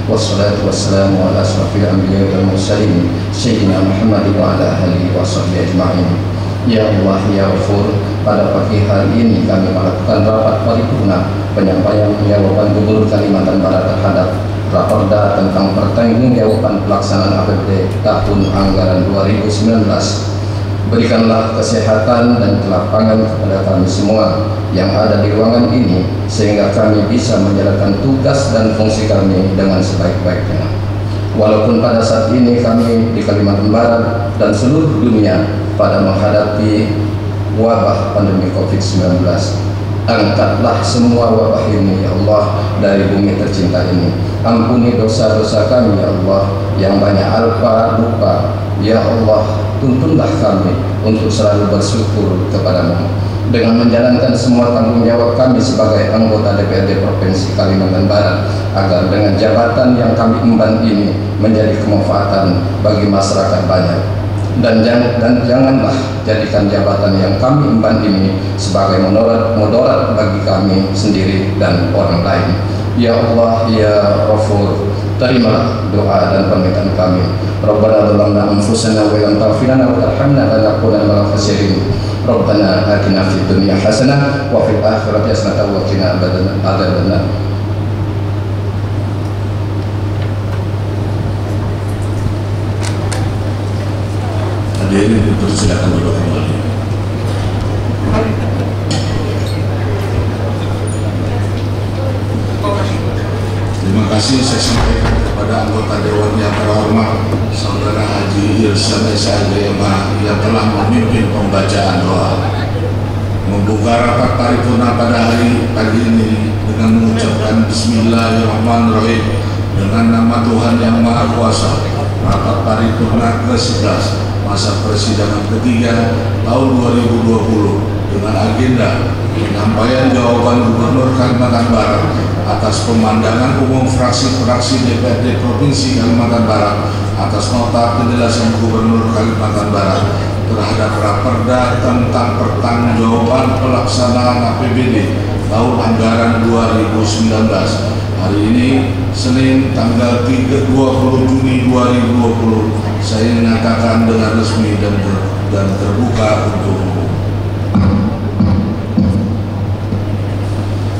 wassalatu wassalamu ala asrafil anbiya wal mursalin sayyidina Muhammad wa ala alihi wa sahbihi ajma'in. Ya Allah ya Ghafur, pada pagi hari ini kami melakukan rapat paripurna penyampaian jawaban Gubernur Kalimantan Barat terhadap Raperda tentang pertanggungjawaban pelaksanaan APBD tahun anggaran 2019. Berikanlah kesehatan dan kelapangan kepada kami semua yang ada di ruangan ini, sehingga kami bisa menjalankan tugas dan fungsi kami dengan sebaik-baiknya. Walaupun pada saat ini kami di Kalimantan Barat dan seluruh dunia pada menghadapi wabah pandemi COVID-19, angkatlah semua wabah ini ya Allah dari bumi tercinta ini. Ampuni dosa-dosa kami ya Allah yang banyak alpa lupa. Ya Allah, tuntunlah kami untuk selalu bersyukur kepadamu dengan menjalankan semua tanggung jawab kami sebagai anggota DPRD Provinsi Kalimantan Barat, agar dengan jabatan yang kami emban ini menjadi kemanfaatan bagi masyarakat banyak. Dan janganlah jadikan jabatan yang kami emban ini sebagai mudarat bagi kami sendiri dan orang lain. Ya Allah ya Ghafur, terimalah doa dan permintaan kami. Rabbana dhalamna anfusana wa lam taghfir lana wa tarhamna lanakunanna minal khasirin. Rabbana atina fid dunya hasanah wa fil akhirati hasanah wa qina adzabannar. Hadirin dipersilakan duduk kembali. Terima kasih saya sampaikan kepada anggota Dewan yang terhormat Saudara Haji Irsyad S.A.G.M.A. yang telah memimpin pembacaan doa. Membuka rapat paripurna pada hari pagi ini dengan mengucapkan Bismillahirrahmanirrahim dengan nama Tuhan yang Maha Kuasa. Rapat paripurna ke-11 masa persidangan ketiga tahun 2020 dengan agenda penyampaian jawaban Gubernur Kalimantan Barat atas pemandangan umum fraksi-fraksi DPRD Provinsi Kalimantan Barat atas nota penjelasan Gubernur Kalimantan Barat terhadap Raperda tentang pertanggungjawaban pelaksanaan APBD tahun anggaran 2019. Hari ini Senin tanggal 20 Juni 2020 saya menyatakan dengan resmi dan terbuka untuk umum.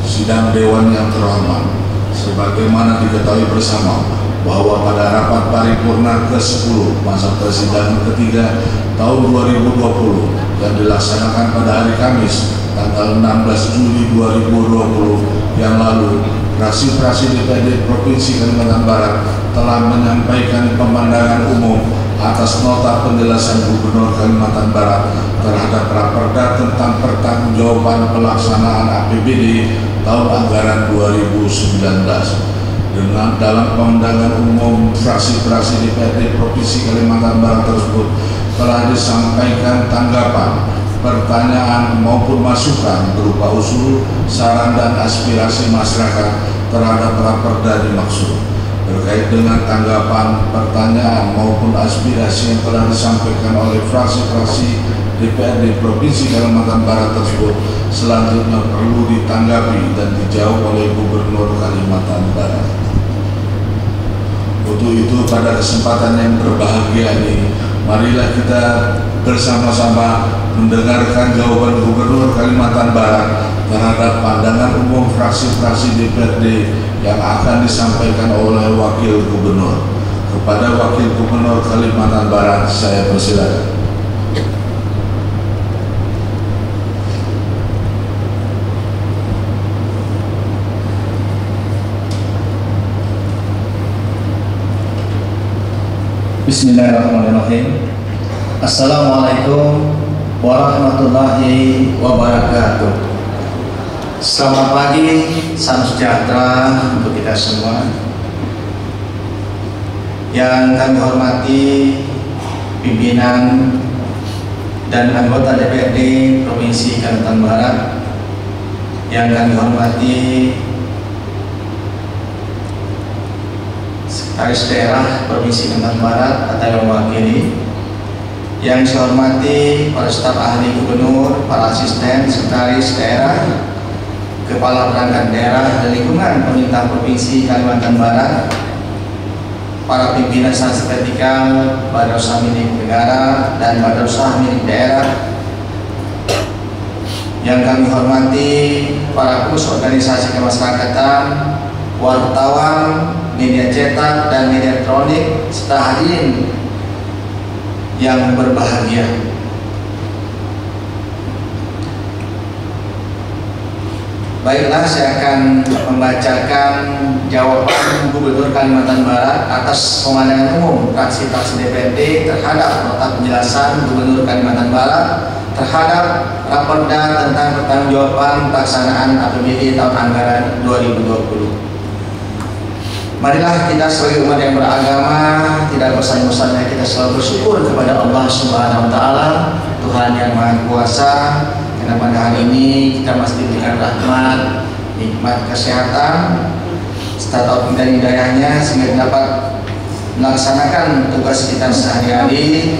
Sidang Dewan yang terhormat, sebagaimana diketahui bersama bahwa pada rapat paripurna ke-10 masa persidangan ketiga tahun 2020 yang dilaksanakan pada hari Kamis tanggal 16 Juli 2020 yang lalu, fraksi-fraksi DPRD Provinsi Kalimantan Barat telah menyampaikan pemandangan umum atas nota penjelasan Gubernur Kalimantan Barat terhadap Raperda tentang pertanggungjawaban pelaksanaan APBD tahun anggaran 2019. Dengan dalam pemandangan umum fraksi-fraksi DPRD Provinsi Kalimantan Barat tersebut telah disampaikan tanggapan, pertanyaan maupun masukan berupa usul, saran dan aspirasi masyarakat terhadap Raperda dimaksud. Terkait dengan tanggapan, pertanyaan maupun aspirasi yang telah disampaikan oleh fraksi-fraksi DPRD Provinsi Kalimantan Barat tersebut selanjutnya perlu ditanggapi dan dijawab oleh Gubernur Kalimantan Barat. Untuk itu pada kesempatan yang berbahagia ini, marilah kita bersama-sama mendengarkan jawaban Gubernur Kalimantan Barat terhadap pandangan umum fraksi-fraksi DPRD yang akan disampaikan oleh Wakil Gubernur. Kepada Wakil Gubernur Kalimantan Barat, saya persilakan. Bismillahirrahmanirrahim. Assalamualaikum warahmatullahi wabarakatuh. Selamat pagi, salam sejahtera untuk kita semua. Yang kami hormati pimpinan dan anggota DPRD Provinsi Kalimantan Barat, yang kami hormati Sekretaris Daerah Provinsi Kalimantan Barat atau yang mewakili, yang saya hormati para staf ahli gubernur, para asisten sekretaris daerah, kepala perangkat daerah dan lingkungan pemerintah Provinsi Kalimantan Barat, para pimpinan instansi vertikal, badan usaha milik negara dan badan usaha milik daerah. Yang kami hormati para pengurus organisasi kemasyarakatan, wartawan, media cetak dan media elektronik, serta hadirin yang berbahagia. Baiklah, saya akan membacakan jawaban Gubernur Kalimantan Barat atas pemandangan umum fraksi-fraksi DPRD terhadap nota penjelasan Gubernur Kalimantan Barat terhadap Raperda tentang pertanggungjawaban pelaksanaan APBD tahun anggaran 2020. Marilah kita sebagai umat yang beragama tidak bosan-bosannya kita selalu bersyukur kepada Allah Subhanahu wa taala, Tuhan yang Maha Kuasa. Karena pada hari ini kita masih diberikan rahmat, nikmat kesehatan, serta taufik dan hidayahnya sehingga dapat melaksanakan tugas kita sehari-hari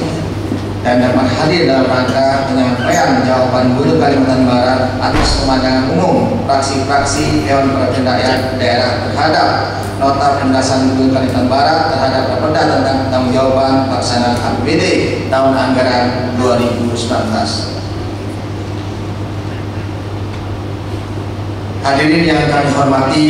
dan dapat hadir dalam rangka penyampaian jawaban Gubernur Kalimantan Barat atas pemandangan umum fraksi-fraksi Dewan Perwakilan Rakyat Daerah terhadap nota penjelasan Gubernur Kalimantan Barat terhadap Raperda tentang pertanggungjawaban pelaksanaan APBD tahun anggaran 2019. Hadirin yang kami hormati,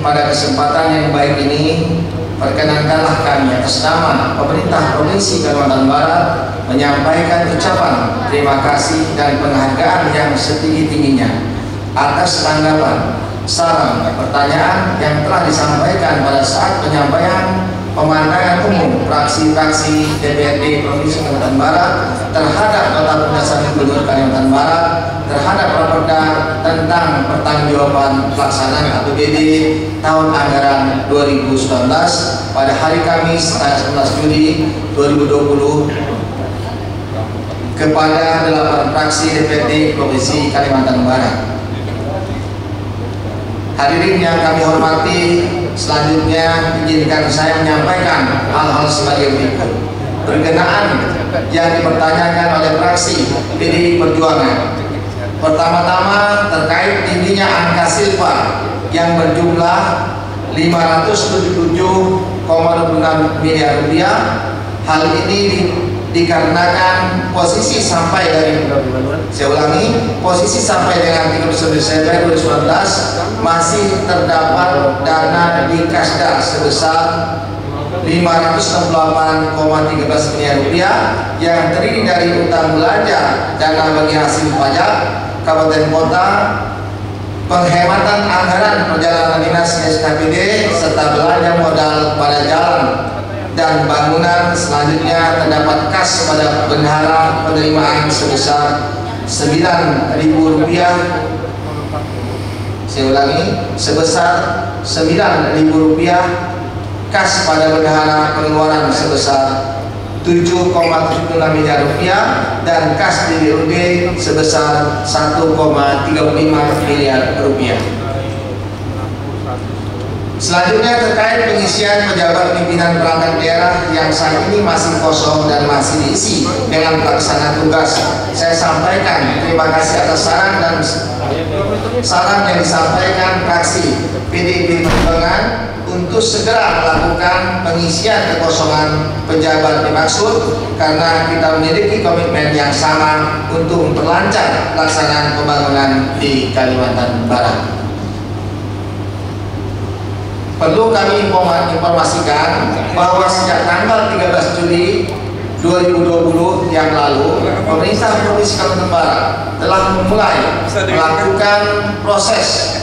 pada kesempatan yang baik ini perkenankanlah kami atas nama pemerintah Provinsi Kalimantan Barat menyampaikan ucapan terima kasih dan penghargaan yang setinggi-tingginya atas tanggapan, saran, pertanyaan yang telah disampaikan pada saat penyampaian pemandangan umum fraksi-fraksi DPRD Provinsi Kalimantan Barat terhadap nota penjelasan Gubernur Kalimantan Barat terhadap Raperda tentang pertanggungjawaban pelaksanaan APBD tahun anggaran 2019 pada hari Kamis tanggal 11 Juli 2020 kepada 8 fraksi DPRD Provinsi Kalimantan Barat. Hadirin yang kami hormati, selanjutnya izinkan saya menyampaikan hal-hal sebagai berikut. Berkenaan yang dipertanyakan oleh fraksi PDI Perjuangan. Pertama-tama terkait tingginya angka silpa yang berjumlah 577,26 miliar rupiah. Hal ini dikarenakan posisi sampai dari posisi sampai dengan 31 Desember 2019 masih terdapat dana di Kasda sebesar 568,13 miliar rupiah yang terdiri dari utang belanja, dana bagi hasil pajak kabupaten kota, penghematan anggaran perjalanan dinas SKPD serta belanja modal pada jalan dan bangunan. Selanjutnya terdapat kas pada bendahara penerimaan sebesar Rp9.000. Saya ulangi, sebesar Rp9.000, kas pada bendahara pengeluaran sebesar 7,75 miliar rupiah dan kas DBUD sebesar 1,35 miliar rupiah. Selanjutnya terkait pengisian pejabat pimpinan perangkat daerah yang saat ini masih kosong dan masih diisi dengan pelaksana tugas. Saya sampaikan terima kasih atas saran yang disampaikan fraksi PDI Perjuangan untuk segera melakukan pengisian kekosongan pejabat dimaksud karena kita memiliki komitmen yang sama untuk memperlancar pelaksanaan pembangunan di Kalimantan Barat. Perlu kami informasikan bahwa sejak tanggal 13 Juli 2020 yang lalu, pemerintah Provinsi Kalimantan Barat telah memulai melakukan proses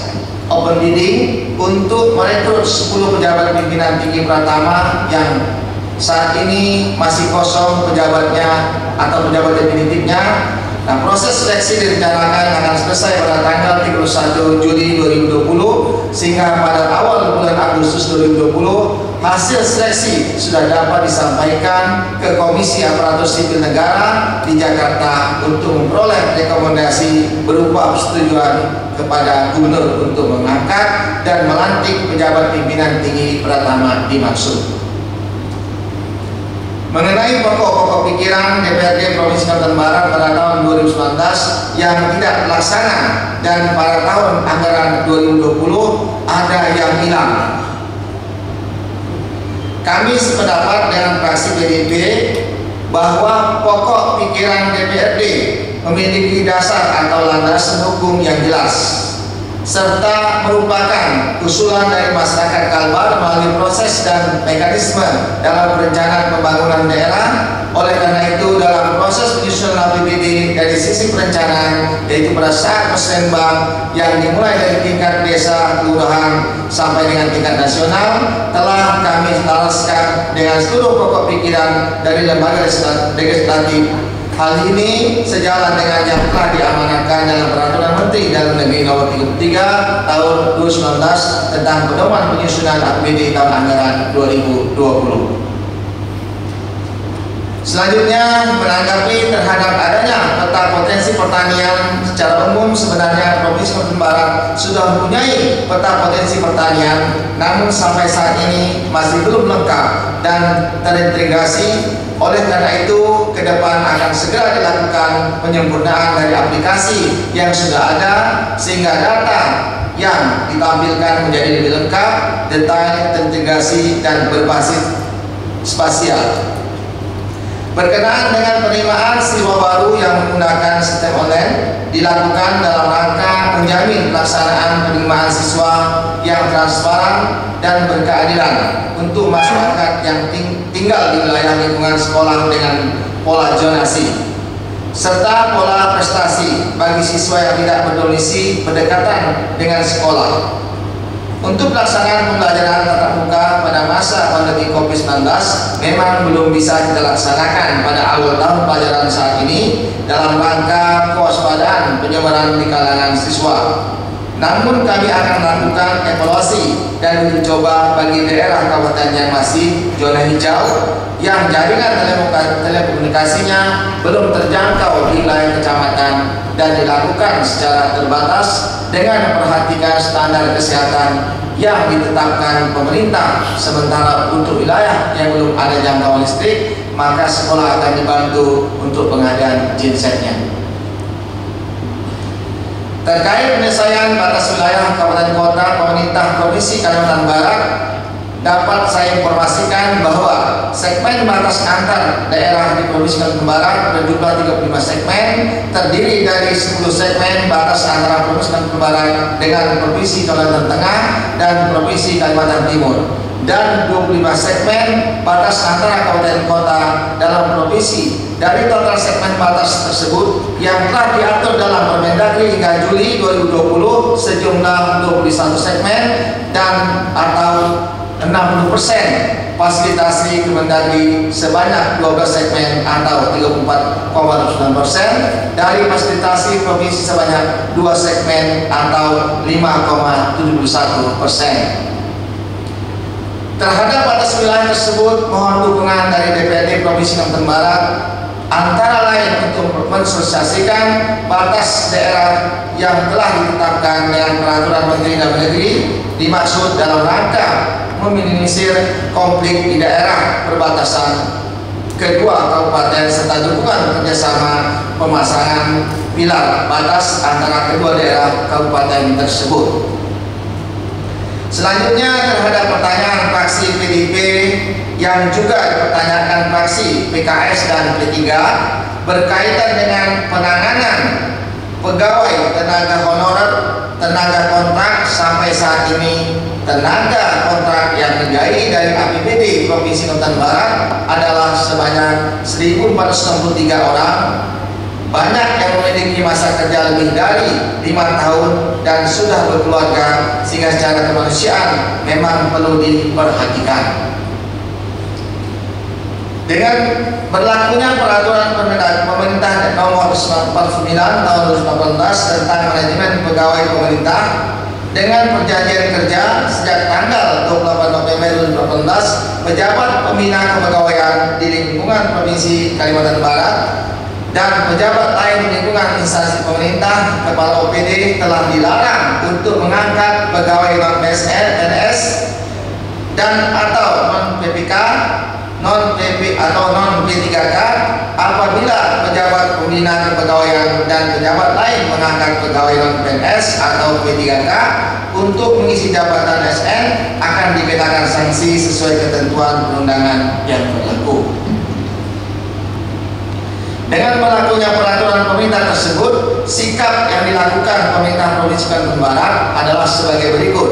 open bidding untuk merekrut 10 pejabat pimpinan tinggi Pratama yang saat ini masih kosong pejabatnya atau pejabat definitifnya. Nah, proses seleksi direncanakan akan selesai pada tanggal 31 Juli 2020 sehingga pada awal bulan Agustus 2020 hasil seleksi sudah dapat disampaikan ke Komisi Aparatur Sipil Negara di Jakarta untuk memperoleh rekomendasi berupa persetujuan kepada Gubernur untuk mengangkat dan melantik pejabat pimpinan tinggi Pratama dimaksud. Mengenai pokok-pokok pikiran DPRD Provinsi Kalimantan Barat pada tahun 2019 yang tidak terlaksana dan pada tahun anggaran 2020 ada yang hilang. kami sependapat dengan fraksi PDIP bahwa pokok pikiran DPRD memiliki dasar atau landasan hukum yang jelas serta merupakan usulan dari masyarakat Kalbar melalui proses dan mekanisme dalam perencanaan pembangunan daerah. Oleh karena itu, dalam proses penyusunan APBD dari sisi perencanaan, yaitu pada saat musrenbang yang dimulai dari tingkat desa, kelurahan sampai dengan tingkat nasional, telah kami selaraskan dengan seluruh pokok pikiran dari lembaga legislatif. Hal ini sejalan dengan yang telah diamanatkan dalam Peraturan Menteri Dalam Negeri Nomor 33 Tahun 2019 tentang pedoman penyusunan APBD tahun anggaran 2020. Selanjutnya, menanggapi terhadap adanya peta potensi pertanian secara umum, sebenarnya Provinsi Kalimantan Barat sudah mempunyai peta potensi pertanian, namun sampai saat ini masih belum lengkap dan terintegrasi. Oleh karena itu, ke depan akan segera dilakukan penyempurnaan dari aplikasi yang sudah ada sehingga data yang ditampilkan menjadi lebih lengkap, detail, terintegrasi dan berbasis spasial. Berkenaan dengan penerimaan siswa baru yang menggunakan sistem online dilakukan dalam rangka menjamin pelaksanaan penerimaan siswa yang transparan dan berkeadilan untuk masyarakat yang tinggal di wilayah lingkungan sekolah dengan pola zonasi serta pola prestasi bagi siswa yang tidak berdomisili berdekatan dengan sekolah. Untuk pelaksanaan pembelajaran tatap muka pada masa pandemi COVID-19 memang belum bisa kita laksanakan pada awal tahun pelajaran saat ini dalam rangka kewaspadaan penyebaran di kalangan siswa. Namun kami akan melakukan evaluasi dan uji coba bagi daerah kabupaten yang masih zona hijau yang jaringan telekomunikasinya belum terjangkau di wilayah kecamatan dan dilakukan secara terbatas dengan memperhatikan standar kesehatan yang ditetapkan pemerintah. Sementara untuk wilayah yang belum ada jangkauan listrik, maka sekolah akan dibantu untuk pengadaan gensetnya. Terkait penyelesaian batas wilayah kabupaten kota pemerintah Provinsi Kalimantan Barat, dapat saya informasikan bahwa segmen batas antar daerah di Provinsi Kalimantan Barat berjumlah 35 segmen, terdiri dari 10 segmen batas antara Provinsi Kalimantan Barat dengan Provinsi Kalimantan Tengah dan Provinsi Kalimantan Timur, dan 25 segmen batas antara kabupaten kota dalam provinsi. Dari total segmen batas tersebut yang telah diatur dalam Permendagri hingga Juli 2020 sejumlah 21 segmen dan atau 60% fasilitasi Kemendagri sebanyak 12 segmen atau 34,9%, dari fasilitasi provinsi sebanyak 2 segmen atau 5,71%. Terhadap batas wilayah tersebut, mohon dukungan dari DPRD Provinsi Kalimantan Barat antara lain untuk mensosialisasikan batas daerah yang telah ditetapkan dengan Peraturan Menteri Dalam Negeri, dimaksud dalam rangka meminimalisir konflik di daerah perbatasan kedua kabupaten serta dukungan kerjasama pemasangan pilar batas antara kedua daerah kabupaten tersebut. Selanjutnya, terhadap pertanyaan fraksi PDIP yang juga dipertanyakan fraksi PKS dan P3 berkaitan dengan penanganan pegawai tenaga honorer, tenaga kontrak. Sampai saat ini tenaga kontrak yang dibiayai dari APBD Provinsi Kalimantan Barat adalah sebanyak 1.463 orang. Banyak yang memiliki masa kerja lebih dari 5 tahun dan sudah berkeluarga, sehingga secara kemanusiaan memang perlu diperhatikan. Dengan berlakunya Peraturan Pemerintah Nomor 49 Tahun 2018 tentang manajemen pegawai pemerintah dengan perjanjian kerja sejak tanggal 28 November 2018, pejabat pembina kepegawaian di lingkungan Provinsi Kalimantan Barat dan pejabat lain di lingkungan instansi pemerintah, kepala OPD telah dilarang untuk mengangkat pegawai non-PNS dan atau non-PPK, non-PP atau non-P3K apabila pejabat pembina kepegawaian dan pejabat lain mengangkat pegawai non-PNS atau P3K untuk mengisi jabatan SN akan dikenakan sanksi sesuai ketentuan perundangan yang berlaku. Dengan berlakunya peraturan pemerintah tersebut, sikap yang dilakukan pemerintah Provinsi Kalimantan Barat adalah sebagai berikut.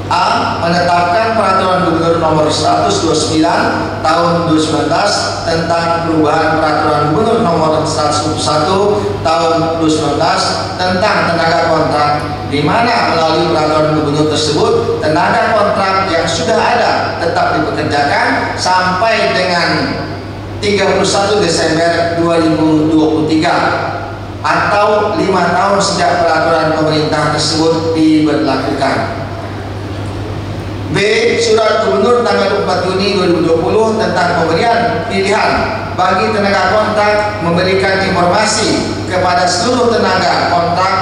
A. Menetapkan peraturan gubernur nomor 129 tahun 2019 tentang perubahan peraturan gubernur nomor 101 tahun 2019 tentang tenaga kontrak, di mana melalui peraturan gubernur tersebut tenaga kontrak yang sudah ada tetap dipekerjakan sampai dengan 31 Desember 2023 atau 5 tahun sejak peraturan pemerintah tersebut diberlakukan. B. Surat Gubernur tanggal 4 Juni 2020 tentang pemberian pilihan bagi tenaga kontrak memberikan informasi kepada seluruh tenaga kontrak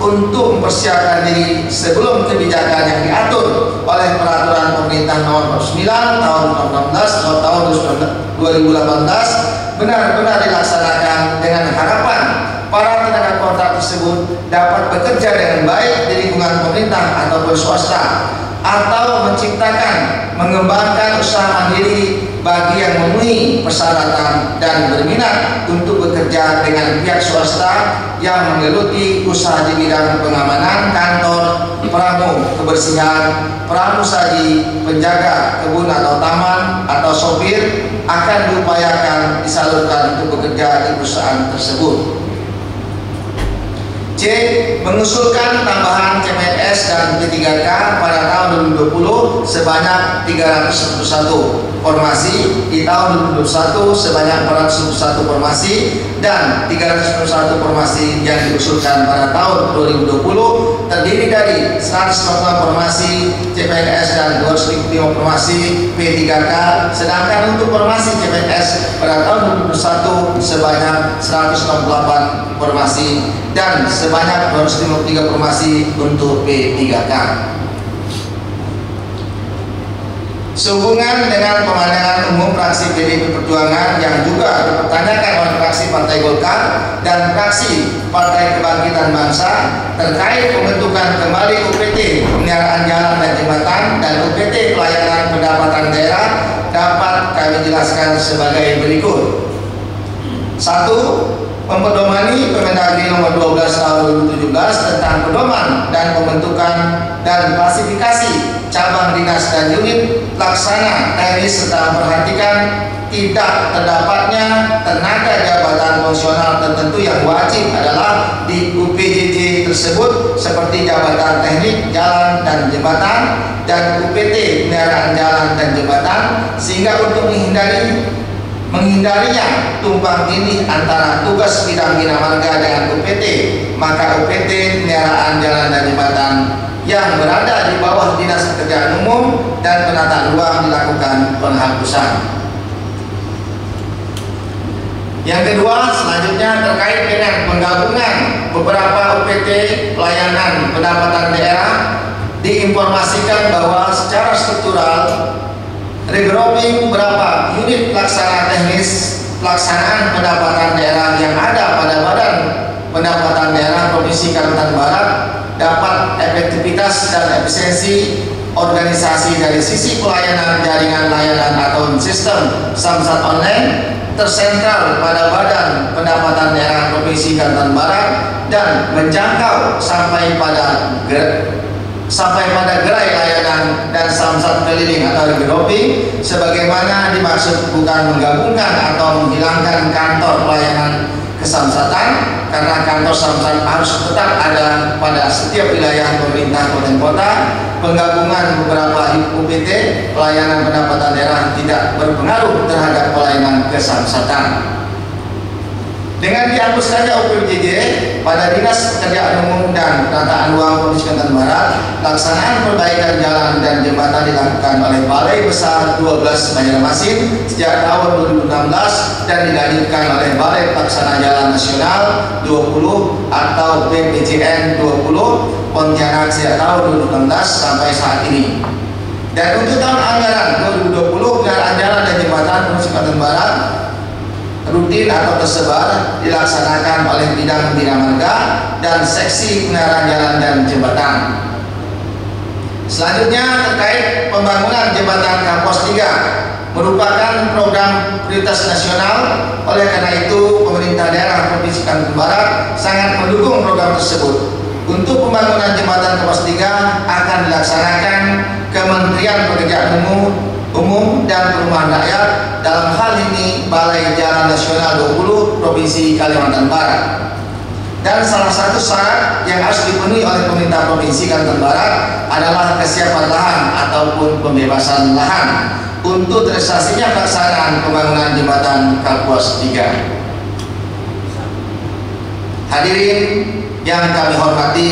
untuk mempersiapkan diri sebelum kebijakan yang diatur oleh peraturan pemerintah nomor 9 tahun 2016 atau tahun 2018 benar-benar dilaksanakan dengan harapan para tenaga kontrak tersebut dapat bekerja dengan baik di lingkungan pemerintah ataupun swasta, atau menciptakan, mengembangkan usaha mandiri bagi yang memenuhi persyaratan dan berminat untuk bekerja dengan pihak swasta yang menggeluti usaha di bidang pengamanan kantor, pramu kebersihan, pramusaji, penjaga kebun atau taman, atau sopir akan diupayakan disalurkan untuk bekerja di perusahaan tersebut. C. Mengusulkan tambahan CPNS dan P3K pada tahun 2020 sebanyak 341 formasi, di tahun 2021 sebanyak 421 formasi, dan 341 formasi yang diusulkan pada tahun 2020 terdiri dari 150 formasi CPNS dan 205 formasi P3K, sedangkan untuk formasi CPNS pada tahun 2021 sebanyak 168 formasi dan sebanyak 253 formasi untuk P3K. Sehubungan dengan pemandangan umum fraksi PDIP Perjuangan yang juga dipertanyakan oleh fraksi Partai Golkar dan fraksi Partai Kebangkitan Bangsa terkait pembentukan kembali UPT Pemeliharaan Jalan dan Jembatan dan UPT Pelayanan Pendapatan Daerah dapat kami jelaskan sebagai berikut. 1. Mempedomani Permendagri nomor 12 tahun 2017 tentang pedoman dan pembentukan dan klasifikasi cabang dinas dan unit pelaksana teknis serta memperhatikan tidak terdapatnya tenaga jabatan fungsional tertentu yang wajib adalah di UPJJ tersebut seperti jabatan teknik jalan dan jembatan dan UPT Pemeliharaan Jalan dan Jembatan, sehingga untuk menghindarinya tumpang tindih antara tugas bidang bina marga dengan UPT, maka UPT Pemeliharaan Jalan dan Jembatan yang berada di bawah Dinas Pekerjaan Umum dan Penataan Ruang dilakukan penghapusan. Yang kedua, selanjutnya terkait dengan penggabungan beberapa UPT Pelayanan Pendapatan Daerah, diinformasikan bahwa secara struktural regrouping beberapa unit pelaksana teknis pelaksanaan pendapatan daerah yang ada pada Badan Pendapatan Daerah Provinsi Kalimantan Barat dapat efektivitas dan efisiensi organisasi dari sisi pelayanan jaringan layanan atau sistem samsat online tersentral pada Badan Pendapatan Daerah Provinsi Kalimantan Barat dan menjangkau sampai pada gerai layanan dan samsat keliling atau regrouping, sebagaimana dimaksud bukan menggabungkan atau menghilangkan kantor pelayanan kesamsatan, karena kantor samsat harus tetap ada pada setiap wilayah pemerintah kabupaten kota. Penggabungan beberapa UPT pelayanan pendapatan daerah tidak berpengaruh terhadap pelayanan kesamsatan. Dengan dihapuskannya UPJJ pada Dinas Pekerjaan Umum dan Penataan Ruang Provinsi Kalimantan Barat, pelaksanaan perbaikan jalan dan jembatan dilakukan oleh Balai Besar 12 Banjarmasin sejak tahun 2016 dan dilanjutkan oleh Balai Pelaksana Jalan Nasional 20 atau BPJN 20 Pontianak sejak tahun 2016 sampai saat ini. Dan untuk tahun anggaran 2020, pemeliharaan jalan dan jembatan Provinsi Kalimantan Barat rutin atau tersebar dilaksanakan oleh bidang bina marga dan seksi pengarahan jalan dan jembatan. Selanjutnya terkait pembangunan jembatan Kapuas 3 merupakan program prioritas nasional. Oleh karena itu pemerintah daerah Provinsi Kalimantan Barat sangat mendukung program tersebut. Untuk pembangunan jembatan Kapuas 3 akan dilaksanakan Kementerian Pekerjaan Umum dan Perumahan Rakyat, dalam hal ini Balai Jalan Nasional 20 Provinsi Kalimantan Barat. Dan salah satu syarat yang harus dipenuhi oleh pemerintah Provinsi Kalimantan Barat adalah kesiapan lahan ataupun pembebasan lahan untuk terrealisasinya pelaksanaan pembangunan jembatan Kapuas 3. Hadirin yang kami hormati,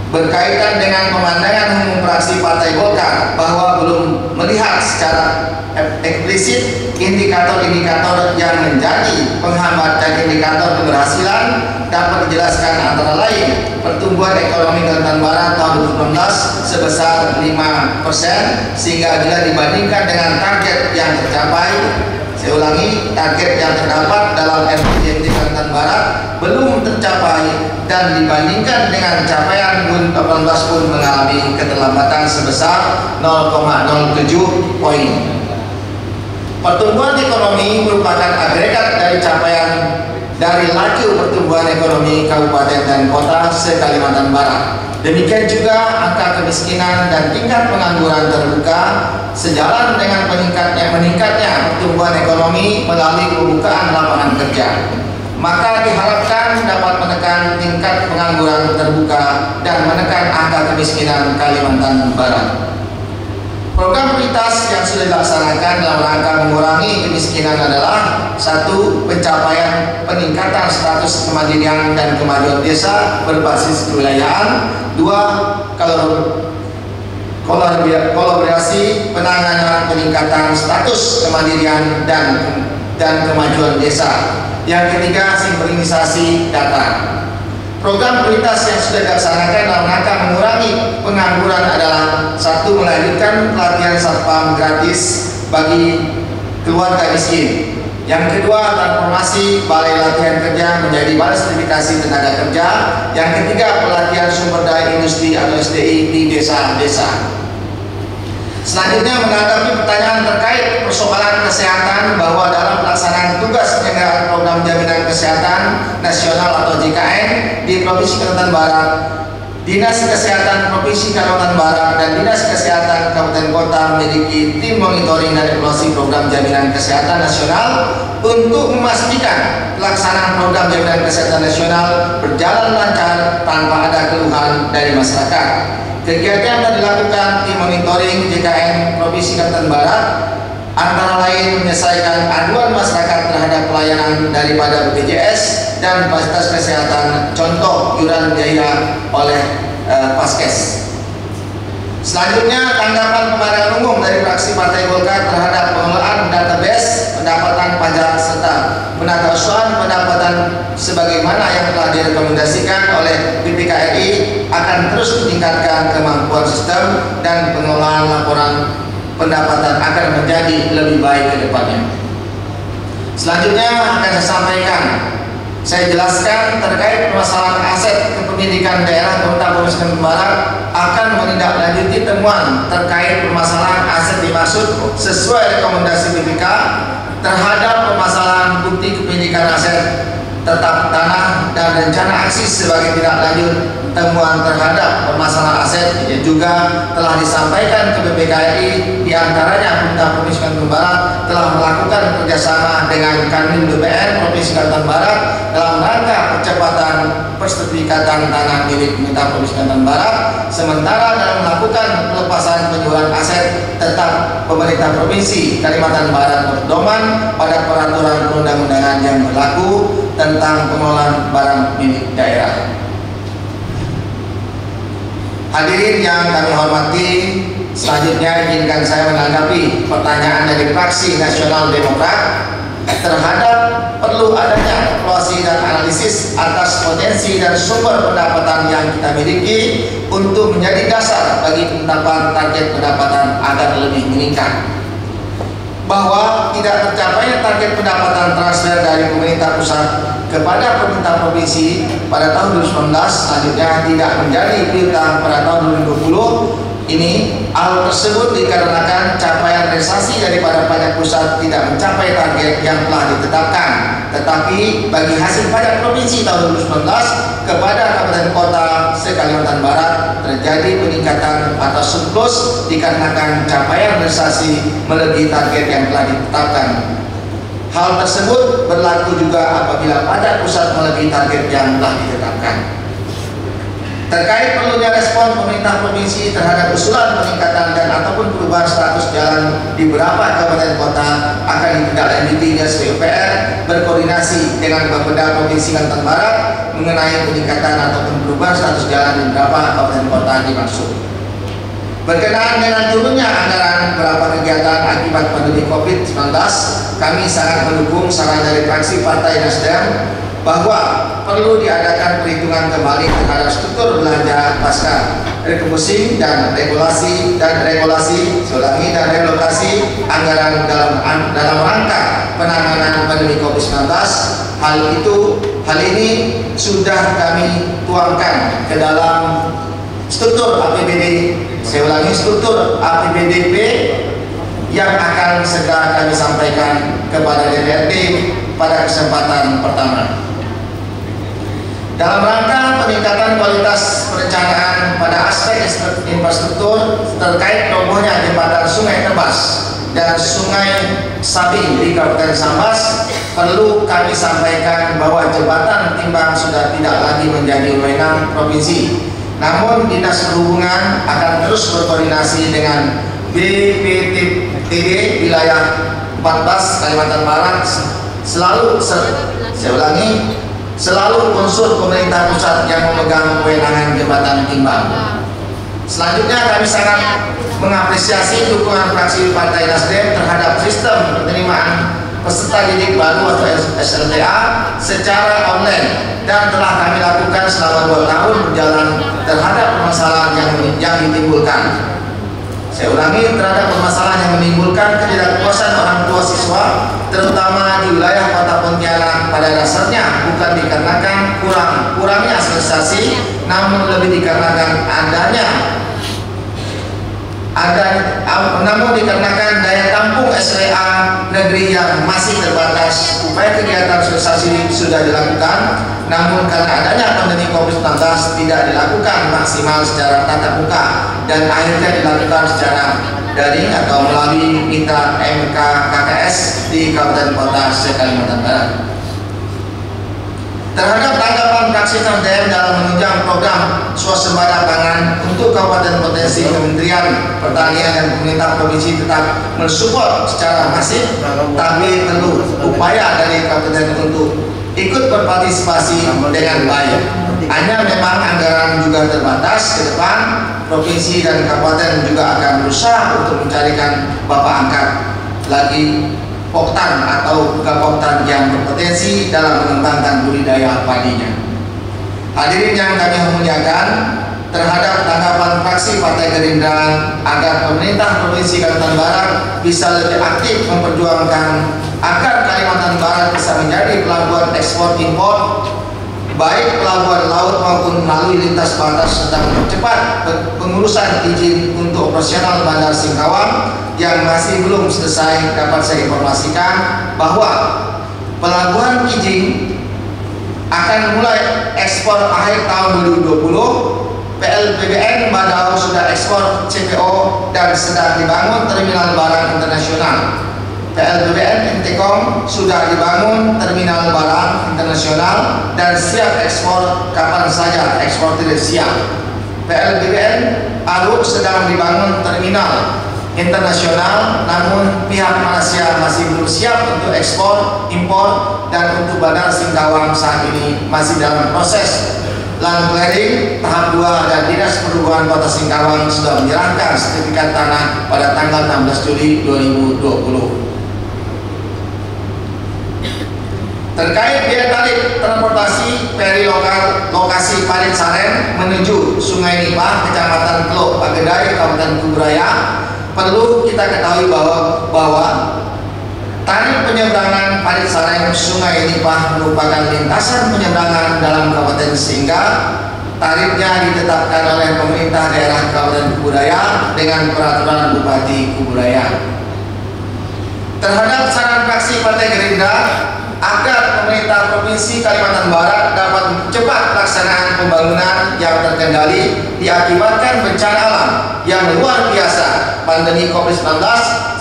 berkaitan dengan pemandangan umum fraksi Partai Golkar bahwa belum melihat secara eksplisit indikator-indikator yang menjadi penghambat dan indikator keberhasilan, dapat dijelaskan antara lain pertumbuhan ekonomi Kalimantan Barat tahun 2019 sebesar 5%, sehingga bila dibandingkan dengan target yang tercapai, saya ulangi, target yang terdapat dalam RPJMD Kalimantan Barat belum tercapai, dan dibandingkan dengan capaian 2018 pun mengalami keterlambatan sebesar 0,07 poin. Pertumbuhan ekonomi merupakan agregat dari capaian dari laju pertumbuhan ekonomi kabupaten dan kota se-Kalimantan Barat. Demikian juga angka kemiskinan dan tingkat pengangguran terbuka sejalan dengan meningkatnya pertumbuhan ekonomi melalui pembukaan lapangan kerja. Maka diharapkan dapat menekan tingkat pengangguran terbuka dan menekan angka kemiskinan Kalimantan Barat. Program prioritas yang sudah dilaksanakan dalam rangka mengurangi kemiskinan adalah: 1. Pencapaian peningkatan status kemandirian dan kemajuan desa berbasis kewilayahan. 2. Kolaborasi penanganan peningkatan status kemandirian dan kemajuan desa. Yang ketiga, sinkronisasi data. Program prioritas yang sudah dilaksanakan dalam rangka mengurangi pengangguran adalah: 1. Melanjutkan pelatihan satpam gratis bagi keluarga miskin. Yang kedua, transformasi balai latihan kerja menjadi balai sertifikasi tenaga kerja. Yang ketiga, pelatihan sumber daya industri atau SDI di desa-desa. Selanjutnya, menanggapi pertanyaan terkait persoalan kesehatan, bahwa dalam pelaksanaan tugas penyelenggaraan program jaminan kesehatan nasional atau JKN di Provinsi Kalimantan Barat, Dinas Kesehatan Provinsi Kalimantan Barat dan Dinas Kesehatan Kabupaten Kota memiliki tim monitoring dan evaluasi program jaminan kesehatan nasional untuk memastikan pelaksanaan program jaminan kesehatan nasional berjalan lancar tanpa ada keluhan dari masyarakat. Kegiatan yang dilakukan tim monitoring JKN Provinsi Kalimantan Barat antara lain menyelesaikan aduan masyarakat terhadap pelayanan daripada BPJS dan fasilitas kesehatan, contoh iuran biaya oleh Paskes. Selanjutnya, tanggapan pandangan umum dari fraksi Partai Golkar terhadap pengelolaan database pendapatan pajak serta penatausahaan pendapatan sebagaimana yang telah direkomendasikan oleh BPK RI akan terus meningkatkan kemampuan sistem dan pengelolaan laporan pendapatan akan menjadi lebih baik ke depannya. Selanjutnya akan saya jelaskan terkait permasalahan aset kepemilikan daerah Kota Provinsi Kalimantan Barat, akan menindaklanjuti temuan terkait permasalahan aset dimaksud sesuai rekomendasi BPK terhadap permasalahan bukti kepemilikan aset tetap tanah dan rencana aksi sebagai tindak lanjut temuan terhadap permasalahan aset yang juga telah disampaikan ke BPKRI. Diantaranya Pemerintah Provinsi Kalimantan Barat telah melakukan kerjasama dengan Kanwil BPN Provinsi Kalimantan Barat dalam rangka percepatan persertifikatan tanah milik Pemerintah Provinsi Kalimantan Barat, sementara dalam melakukan pelepasan penjualan aset tetap Pemerintah Provinsi Kalimantan Barat berpedoman pada peraturan perundang-undangan yang berlaku tentang pengelolaan barang milik daerah. Hadirin yang kami hormati, selanjutnya izinkan saya menanggapi pertanyaan dari fraksi Nasional Demokrat terhadap perlu adanya evaluasi dan analisis atas potensi dan sumber pendapatan yang kita miliki untuk menjadi dasar bagi penetapan target pendapatan agar lebih meningkat. bahwa tidak tercapainya target pendapatan transfer dari pemerintah pusat kepada pemerintah provinsi pada tahun 2019 selanjutnya tidak menjadi piutang pada tahun 2020. Ini hal tersebut dikarenakan capaian realisasi daripada pajak pusat tidak mencapai target yang telah ditetapkan. Tetapi bagi hasil pajak provinsi tahun 2019 kepada kabupaten kota se-Kalimantan Barat terjadi peningkatan atau surplus dikarenakan capaian realisasi melebihi target yang telah ditetapkan. Hal tersebut berlaku juga apabila pajak pusat melebihi target yang telah ditetapkan. Terkait perlunya respon pemerintah provinsi terhadap usulan peningkatan dan ataupun perubahan status jalan di beberapa kabupaten kota akan ditindaklanjuti Dinas PUPR berkoordinasi dengan Bapeda Provinsi Kalimantan Barat mengenai peningkatan ataupun perubahan status jalan di beberapa kabupaten kota dimaksud. Berkenaan dengan turunnya anggaran beberapa kegiatan akibat pandemi COVID-19, kami sangat mendukung saran dari fraksi Partai Nasdem bahwa perlu diadakan perhitungan kembali terhadap struktur belanja pasca refocusing dan regulasi relokasi anggaran dalam rangka penanganan pandemi COVID-19. Hal ini sudah kami tuangkan ke dalam struktur APBD, saya ulangi, struktur APBDP yang akan segera kami sampaikan kepada DPRD pada kesempatan pertama. Dalam rangka peningkatan kualitas perencanaan pada aspek infrastruktur terkait robohnya jembatan Sungai Tebas dan Sungai Sabing di Kabupaten Sambas, perlu kami sampaikan bahwa jembatan timbang sudah tidak lagi menjadi wewenang provinsi. Namun Dinas Perhubungan akan terus berkoordinasi dengan BPTD wilayah 14 Kalimantan Barat selalu unsur pemerintah pusat yang memegang kewenangan jembatan timbang. Selanjutnya kami sangat mengapresiasi dukungan fraksi Partai Nasdem terhadap sistem penerimaan peserta didik baru atau SLTA secara online dan telah kami lakukan selama 2 tahun berjalan terhadap permasalahan yang ditimbulkan. Saya ulangi, terhadap permasalahan yang menimbulkan ketidakpuasan orang tua siswa, terutama di wilayah Kota Pontianak pada dasarnya bukan dikarenakan kurangnya sosialisasi, namun lebih dikarenakan dikarenakan daya tampung SLA negeri yang masih terbatas. Upaya kegiatan sosialisasi sudah dilakukan, namun karena adanya pandemi COVID-19 tidak dilakukan maksimal secara tatap muka dan akhirnya dilakukan secara daring atau melalui mitra MKKS di Kabupaten Kota se-Kalimantan Barat. Terhadap tanggapan fraksi Nasdem dalam menunjang program swasembada pangan untuk kabupaten potensi, Kementerian Pertanian dan pemerintah provinsi tetap mensupport secara masif, tapi perlu upaya dari kabupaten untuk ikut berpartisipasi dengan baik. Hanya memang anggaran juga terbatas. Ke depan provinsi dan kabupaten juga akan berusaha untuk mencarikan bapak angkat lagi poktan atau gapoktan yang berpotensi dalam mengembangkan budidaya padinya. Hadirin yang kami muliakan, terhadap tanggapan fraksi Partai Gerindra agar pemerintah Provinsi Kalimantan Barat bisa lebih aktif memperjuangkan agar Kalimantan Barat bisa menjadi pelabuhan ekspor impor, baik pelabuhan laut maupun melalui lintas batas, serta mempercepat pengurusan izin untuk operasional Bandar Singkawang yang masih belum selesai. Dapat saya informasikan bahwa pelabuhan Kijing akan mulai ekspor akhir tahun 2020. PLBBN Badau sudah ekspor CPO dan sedang dibangun terminal barang internasional. PLBBN Entekom sudah dibangun terminal barang internasional dan siap ekspor kapan saja eksportir siap. PLBBN Aruk sedang dibangun terminal internasional, namun pihak Malaysia masih belum siap untuk ekspor impor, dan untuk Bandar Singkawang saat ini masih dalam proses land clearing tahap 2 dan Dinas Perhubungan Kota Singkawang sudah menyerahkan sertifikat tanah pada tanggal 16 Juli 2020. Terkait biaya tarif transportasi feri lokasi Parit Saren menuju Sungai Nipah, Kecamatan Teluk Pagedai, Kabupaten Kuburaya, perlu kita ketahui bahwa Tarif penyeberangan Parit Sareng Sungai Nipah merupakan lintasan penyeberangan dalam Kabupaten Singga. Tarifnya ditetapkan oleh pemerintah daerah Kabupaten Kubudaya dengan peraturan Bupati Kubudaya. Terhadap saran fraksi Partai Gerindra agar pemerintah Provinsi Kalimantan Barat dapat mempercepat pelaksanaan pembangunan yang terkendali diakibatkan bencana alam yang luar biasa, pandemi COVID-19,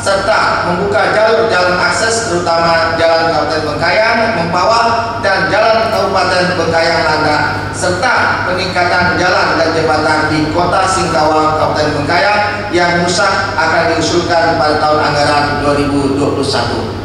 serta membuka jalur-jalur akses terutama Jalan Kabupaten Bengkayang, Mempawah, dan Jalan Kabupaten Bengkayang Landak, serta peningkatan jalan dan jembatan di Kota Singkawang, Kabupaten Bengkayang yang rusak akan diusulkan pada tahun anggaran 2021.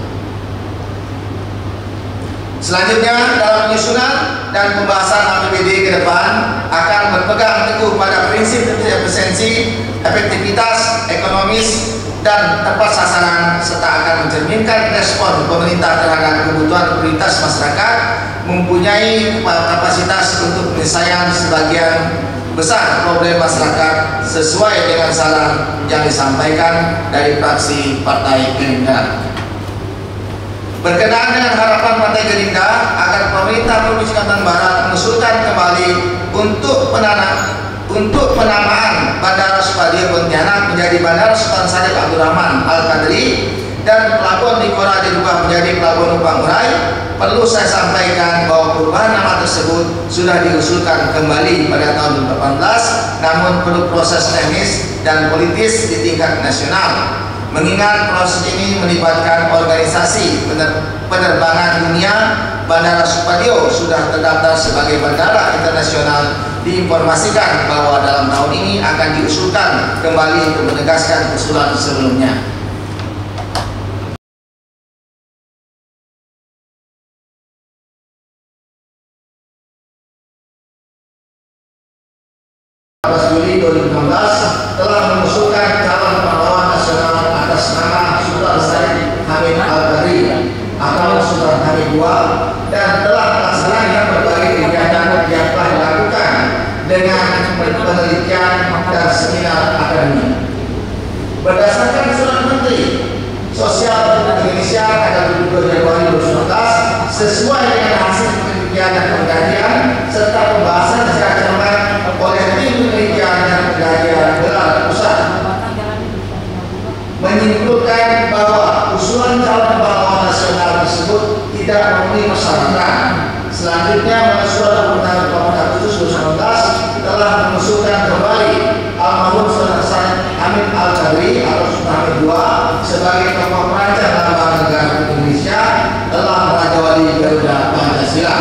Selanjutnya, dalam penyusunan dan pembahasan APBD ke depan akan berpegang teguh pada prinsip efisiensi, efektivitas, ekonomis, dan tepat sasaran, serta akan mencerminkan respon pemerintah terhadap kebutuhan prioritas masyarakat, mempunyai kapasitas untuk penyelesaian sebagian besar problem masyarakat sesuai dengan saran yang disampaikan dari fraksi Partai Gerindra. Berkenaan dengan harapan Partai Gerindra agar pemerintah Provinsi Kalimantan Barat mengusulkan kembali untuk penamaan Bandara Supadio Pontianak menjadi Bandara Sultan Syarif Abdurrahman Al-Qadri dan pelabuhan Nikora dirubah menjadi Pelabuhan Upang Urai, perlu saya sampaikan bahwa perubahan nama tersebut sudah diusulkan kembali pada tahun 2018, namun perlu proses teknis dan politis di tingkat nasional. Mengingat proses ini melibatkan organisasi penerbangan dunia, Bandara Supadio sudah terdaftar sebagai bandara internasional. Diinformasikan bahwa dalam tahun ini akan diusulkan kembali untuk menegaskan usulan sebelumnya. Juli 2016 telah mengusulkan calon pahlawan nasional atas nama Sultan Syarif Hamid Al-Qadri atau Sultan Hamid II, dan telah melaksanakan berbagai kegiatan yang telah dilakukan dengan penelitian dan seminar akademik. Berdasarkan surat Menteri Sosial Indonesia tanggal 22 Januari 2019, sesuai dengan hasil penelitian dan pengkajian serta pembahasan secara cermat oleh tim penelitian dan pengkajian gelar pusat, menyimpulkan bahwa usulan calon pahlawan nasional tersebut tidak memenuhi persyaratan. Selanjutnya, melalui surat keputusan 4 Agustus 2019 telah mengusulkan kembali almarhum Sultan Syarif Hamid Al-Qadri atau Sultan Hamid II sebagai tokoh perancang lambang negara Indonesia dalam Raja Wali Garuda Pancasila.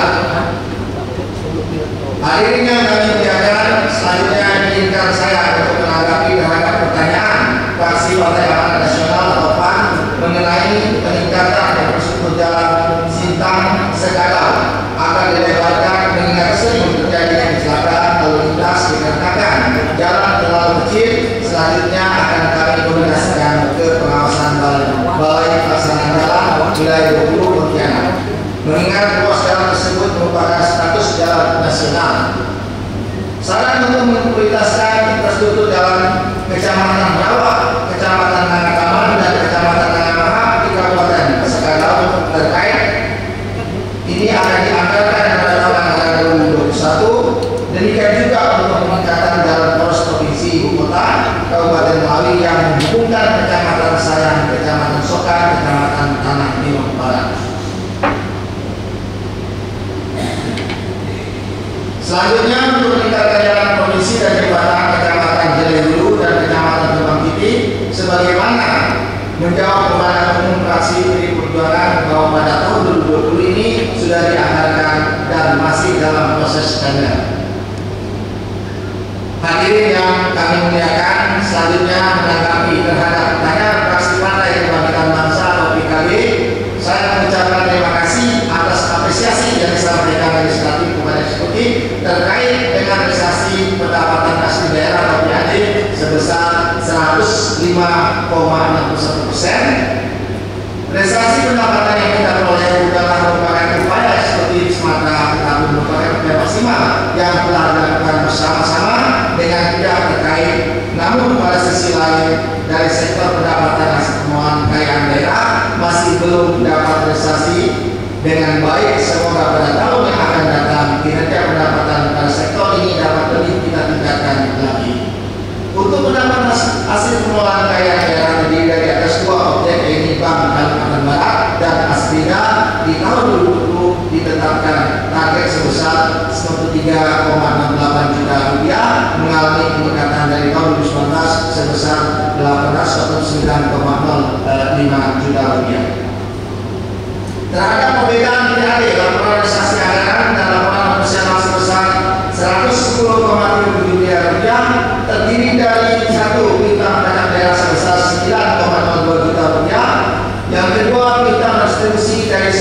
Hadirin yang kami muliakan, selanjutnya izinkan saya untuk menanggapi terhadap pertanyaan fraksi Partai Amanat Nasional atau PAN mengenai peningkatan infrastruktur jalan Sintang Sekadau akan dilebarkan mengingat sering terjadi kecelakaan lalu lintas dikarenakan jalan terlalu kecil. Selanjutnya akan kami komunikasikan ke pengawasan Balai Pelaksanaan Jalan wilayah 20 Pontianak. Mengingat ruas jalan tersebut merupakan status jalan nasional, saran untuk memprioritaskan infrastruktur jalan Kecamatan Rawa, Kecamatan Nangkaman, dan Kecamatan Nangamaha di Kabupaten Sekadau terkait ini akan dianggarkan pada tahun anggaran 2021. Demikian juga untuk peningkatan jalan poros provinsi ibu kota Kabupaten Melawi yang menghubungkan Kecamatan Sayang, Kecamatan Sokan, Kecamatan Tanah Timur Barat. Selanjutnya, untuk meningkatkan jalan provinsi dan jembatan Kecamatan Jelehulu dan Kecamatan Gebang Titi, sebagaimana menjawab kepada umum fraksi PDI Perjuangan bahwa pada tahun 2020 ini sudah dianggarkan dan masih dalam proses tender. Hadirin yang kami muliakan, selanjutnya menanggapi terhadap pertanyaan fraksi Partai Kebangkitan Bangsa atau PKB, saya mengucapkan terima kasih atas apresiasi yang disampaikan legislatif kepada eksekutif terkait dengan realisasi pendapatan asli daerah atau PAD sebesar 105,61%. Realisasi pendapatan yang kita peroleh bukanlah merupakan upaya eksekutif semata, tetapi merupakan upaya maksimal yang telah dilakukan bersama-sama dengan pihak terkait. Namun pada sisi lain, dari sektor pendapatan asli pengelolaan kekayaan daerah masih belum dapat prestasi dengan baik. Semoga pada tahun yang akan datang kinerja pendapatan pada sektor ini dapat lebih kita tingkatkan lagi. Untuk mendapat hasil pengelolaan kekayaan daerah terdiri dari atas dua objek, yaitu Bank Kalimantan Barat dan Asbina, di tahun 2020 ditetapkan target sebesar 93,68 juta rupiah, mengalami peningkatan dari tahun 2019 sebesar 809,05 juta rupiah. Terhadap perbedaan PAD laporan realisasi anggaran dan laporan operasional sebesar 110,37 miliar rupiah terdiri dari satu, piutang pajak daerah sebesar 9,02 juta rupiah. Yang kedua, piutang distribusi dari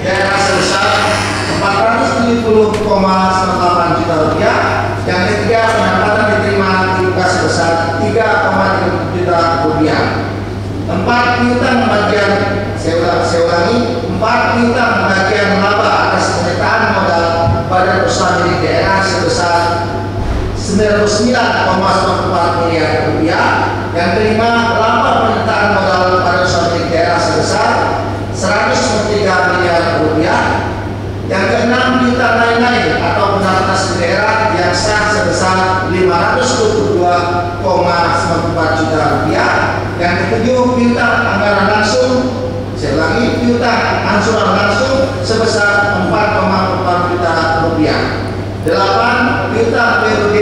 daerah sebesar 470,98 juta rupiah. Yang ketiga, pendapatan diterima dibuka sebesar 3,3 juta rupiah. Empat, piutang bagian saya ulangi, 4 piutang bagian laba atas penyertaan modal badan usaha milik daerah sebesar 99,94 miliar rupiah. Yang kelima, laba penyertaan modal badan usaha milik daerah sebesar 103 miliar rupiah. Yang keenam, piutang lain-lain atau pendapatan daerah yang sah sebesar 522,94 juta rupiah. Yang ketujuh, piutang anggaran langsung, saya ulangi, piutang angsuran langsung sebesar 4,4 juta rupiah. 8, piutang PUD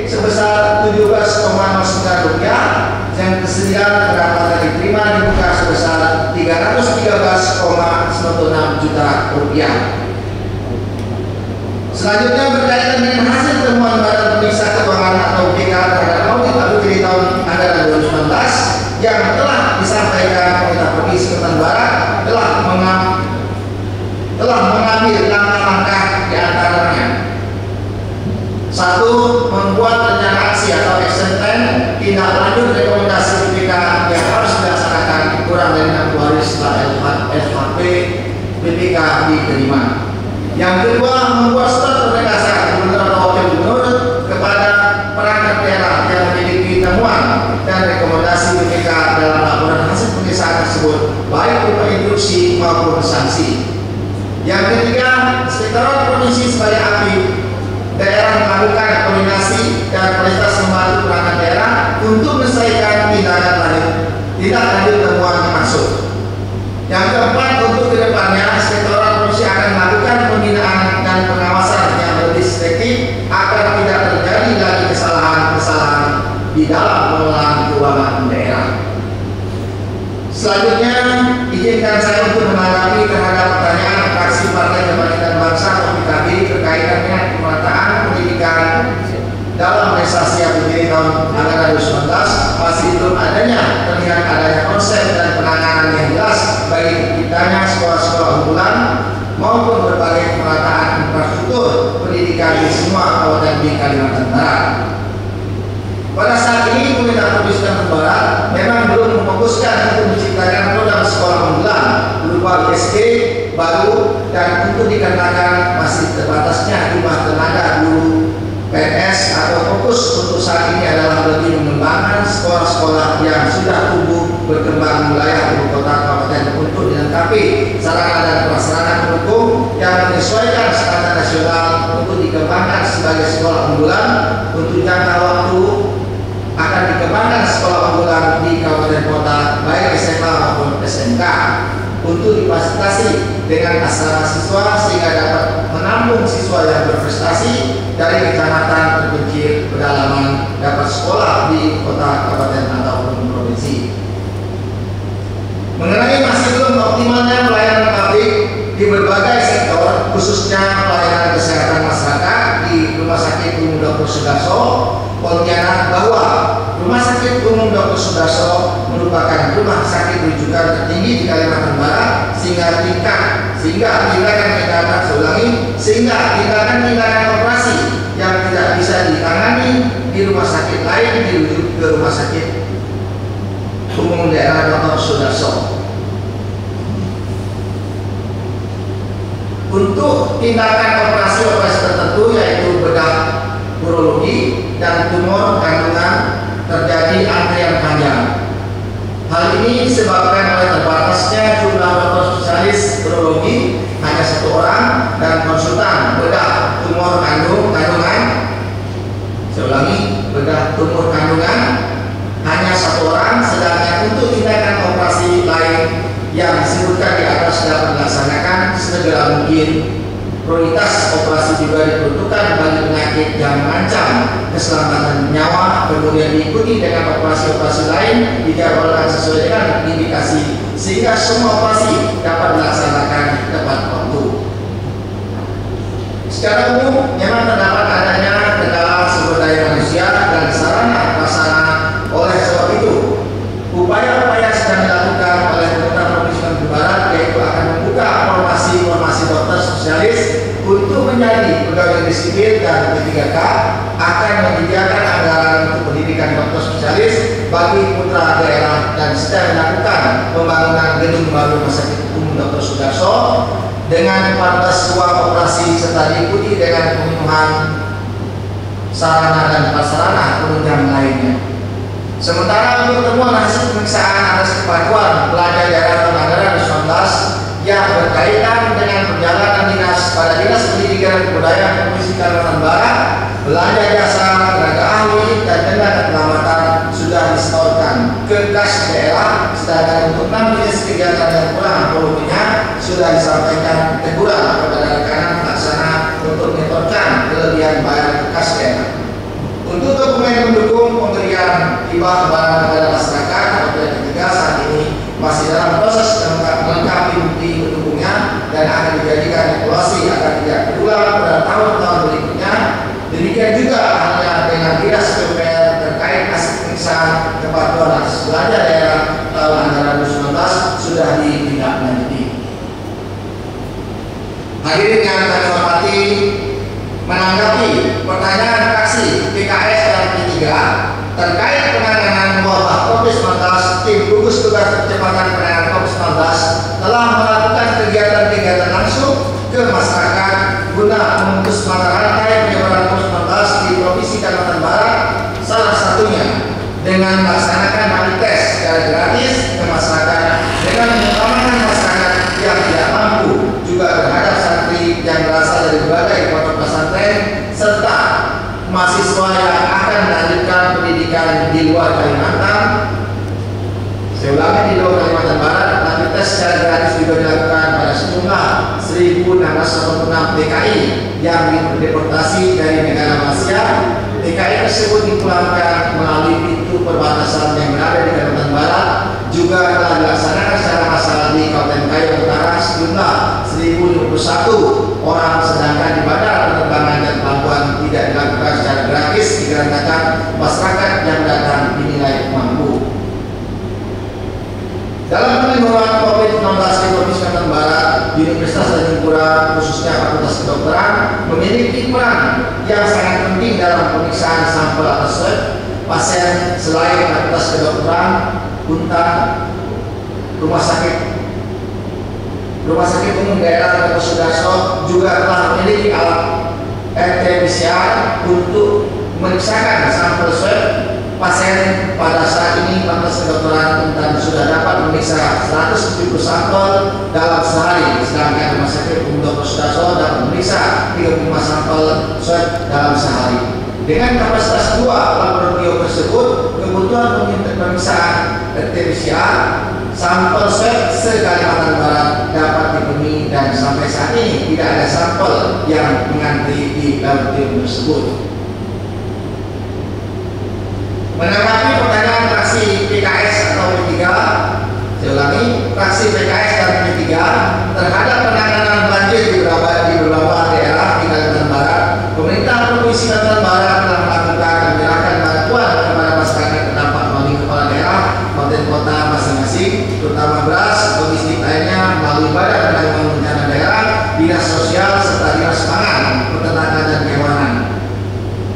sebesar 17,09 rupiah. Yang ke-9, pendapatan diterima dibuka sebesar 313,96 juta rupiah. Selanjutnya berkaitan dengan hasil temuan Badan Pemeriksa Keuangan atau BPK terhadap audit APBD di tahun anggaran 2019 yang telah disampaikan pemerintah Provinsi Kalimantan Barat telah mengambil langkah-langkah di antaranya. 1. Membuat rencana aksi atau action plan tindak lanjut rekomendasi BPK yang harus dilaksanakan kurang dari 60 hari setelah SHP BPK diterima. Yang kedua, membuat surat penegasan gubernur atau wakil gubernur kepada perangkat daerah yang memiliki temuan dan rekomendasi BPK dalam laporan hasil pemeriksaan tersebut, baik berupa instruksi maupun sanksi. Yang ketiga, Inspektorat Provinsi sebagai API daerah melakukan koordinasi dan kualitas membantu perangkat daerah untuk menyelesaikan tindak lanjut temuan dimaksud. Yang keempat, untuk kedepannya Inspektorat Provinsi akan melakukan pembinaan dan pengawasan yang lebih selektif agar tidak terjadi lagi kesalahan-kesalahan di dalam pengelolaan keuangan daerah. Selanjutnya, izinkan saya untuk menanggapi terhadap pertanyaan fraksi Partai Kebangkitan Bangsa atau PKB berkaitan dengan pemerataan pendidikan dalam realisasi APBD tahun anggaran 2019. Masih belum terlihat adanya konsep dan penanganan yang jelas bagi terciptanya sekolah-sekolah unggulan maupun berbagai pemerataan infrastruktur pendidikan di semua kabupaten di Kalimantan Barat. Pada saat ini pemerintah Provinsi Kalimantan Barat memang belum memfokuskan untuk menciptakan program sekolah unggulan berupa ISG baru, dan untuk dikarenakan masih terbatasnya jumlah tenaga guru PNS atau fokus untuk saat ini adalah lebih mengembangkan sekolah-sekolah yang sudah tumbuh berkembang wilayah ibu kota kabupaten untuk dilengkapi sarana dan prasarana pendukung yang menyesuaikan standar nasional untuk dikembangkan sebagai sekolah unggulan. Untuk jangka waktu akan dikembangkan sekolah unggulan di kabupaten kota baik SMA maupun SMK untuk difasilitasi dengan asrama siswa sehingga dapat menampung siswa yang berprestasi dari kecamatan terpencil pedalaman dapat sekolah di kota, kabupaten ataupun provinsi. Mengenai masih belum optimalnya pelayanan publik di berbagai sektor, khususnya pelayanan kesehatan masyarakat di Rumah Sakit Umum Dr. Sudarso Pontianak, bahwa Rumah Sakit Umum Dr. Sudarso merupakan rumah sakit rujukan tertinggi di Kalimantan Barat sehingga tindakan operasi yang tidak bisa ditangani di rumah sakit lain dirujuk ke Rumah Sakit Umum Daerah Dr. Sudarso. Untuk tindakan operasi tertentu yaitu bedah urologi dan tumor kandungan terjadi antrian panjang. Hal ini disebabkan maupun kandungan hanya 1 orang, sedangkan untuk tindakan operasi lain yang disebutkan di atas dapat dilaksanakan segera mungkin. Prioritas operasi juga diperuntukkan bagi penyakit yang mengancam keselamatan nyawa, kemudian diikuti dengan operasi-operasi lain dijadwalkan sesuai dengan indikasi sehingga semua operasi dapat dilaksanakan tepat waktu. Secara umum memang terdapat adanya kendala sumber daya manusia dan sarana prasarana. Oleh sebab itu, upaya-upaya sedang dilakukan oleh pemerintah Provinsi Kalimantan Barat yaitu akan membuka formasi dokter spesialis untuk menjadi pegawai negeri sipil dan P3K, akan menyediakan anggaran untuk pendidikan dokter spesialis bagi putra daerah dan sedang dilakukan pembangunan gedung baru Rumah Sakit Umum Dr. Sudarso dengan 14 ruang operasi serta diikuti dengan pemenuhan sarana dan prasarana penunjang lainnya. Sementara untuk temuan hasil pemeriksaan atas kepatuhan belanja daerah tahun anggaran 2019 yang berkaitan dengan perjalanan dinas pada Dinas Pendidikan dan Kebudayaan Provinsi Kalimantan Barat, belanja jasa tenaga ahli dan denda keselamatan sudah disetorkan ke kas daerah, sedangkan untuk 6 jenis kegiatan yang kurang volumenya sudah disampaikan teguran kepada rekanan pelaksana untuk menyetorkan kelebihan bayar ke kas daerah. Untuk dokumen pendukung pemberian hibah barang kepada masyarakat apabila ketiga saat ini masih dalam proses melengkapi bukti pendukungnya dan akan dijadikan evaluasi agar tidak berulang pada tahun-tahun berikutnya. Demikian juga halnya dengan Dinas PUPR terkait hasil pemeriksaan kepatuhan atas belanja daerah tahun anggaran 2019 sudah ditindaklanjuti. Hadirin yang kami hormati, menanggapi pertanyaan fraksi PKS dan P3 terkait penanganan wabah COVID-19, tim gugus tugas percepatan penanganan COVID-19 telah melakukan kegiatan-kegiatan langsung ke masyarakat guna memutus mata rantai penyebaran COVID-19 di Provinsi Kalimantan Barat, salah satunya dengan melaksanakan rapid test secara gratis ke masyarakat dengan mengutamakan masyarakat yang tidak mampu, juga terhadap santri yang berasal dari berbagai pondok pesantren serta mahasiswa yang akan melanjutkan pendidikan di luar Kalimantan. Saya ulangi, di luar Kalimantan Barat, rapid test secara gratis juga dilakukan pada sejumlah 1.686 TKI yang dideportasi dari negara Malaysia. TKI tersebut dipulangkan melalui pintu perbatasan yang berada di Kalimantan Barat. Juga telah dilaksanakan secara massal di Kabupaten Kayu Utara sejumlah 1.051 orang, sedangkan di bandara penerbangan dan pelabuhan tidak dilakukan secara gratis dikarenakan masyarakat yang datang dinilai mampu. Dalam penanggulangan COVID-19 di Provinsi Kalimantan Barat, Universitas Tanjung khususnya Fakultas Kedokteran memiliki peran yang sangat penting dalam pemeriksaan sampel atau swab pasien. Selain Fakultas Kedokteran, Untan, Rumah Sakit Umum Daerah Dr. Sudarso juga telah memiliki alat RT-PCR untuk memeriksakan sampel swab pasien. Pada saat ini Fakultas Kedokteran Untan sudah dapat memeriksa 170 sampel dalam sehari, sedangkan Rumah Sakit Umum Dr. Sudarso dapat memeriksa 35 sampel swab dalam sehari. Dengan kapasitas 2 laboratorium tersebut, kebutuhan pemeriksaan RT-PCR sampel swab se-Kalimantan Barat dapat dipenuhi dan sampai saat ini tidak ada sampel yang mengantri di laboratorium tersebut. Menanggapi pertanyaan fraksi PKS atau P3, saya ulangi, fraksi PKS dan P3 terhadap penanganan banjir di beberapa daerah di Kalimantan Barat, pemerintah Provinsi Kalimantan Barat telah melakukan dan menyerahkan bantuan kepada masyarakat terdampak melalui kepala daerah, kabupaten kota masing-masing, terutama beras, logistik lainnya melalui Badan Penanggulangan Bencana Daerah, Dinas Sosial serta Dinas Pangan, Peternakan dan Kehawanan.